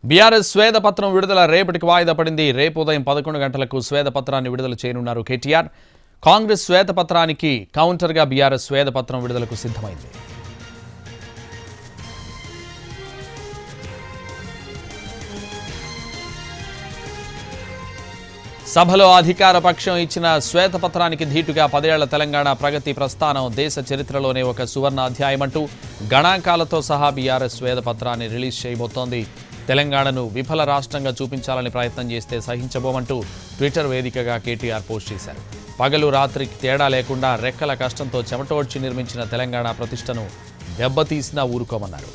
BRS శ్వేతపత్రం విడుదల రేపటికి వాయిదా పడింది. రేపు ఉదయం 11 గంటలకు శ్వేతపత్రాన్ని విడుదల చేయనున్నారు కేటీఆర్. కాంగ్రెస్ శ్వేతపత్రానికి కౌంటర్గా బీఆర్ఎస్ శ్వేతపత్రం విడుదలకు సిద్ధమైంది. సభలో అధికార పక్షం ఇచ్చిన శ్వేతపత్రానికి ధీటుగా 10 ఏళ్ల తెలంగాణ ప్రగతి ప్రస్థానం దేశ చరిత్రలోనే ఒక సువర్ణ అధ్యాయమంటూ గణాంకాలతో సహా బీఆర్ఎస్ శ్వేతపత్రాన్ని రిలీజ్ చేయబోతోంది. తెలంగాణను విఫల రాష్ట్రంగా చూపించాలని ప్రయత్నం చేస్తే సహించబోమంటూ ట్విట్టర్ వేదికగా కేటీఆర్ పోస్ట్ చేశారు. పగలు రాత్రికి తేడా లేకుండా రెక్కల కష్టంతో చెమటోడ్చి నిర్మించిన తెలంగాణ ప్రతిష్టను దెబ్బతీసినా ఊరుకోమన్నారు.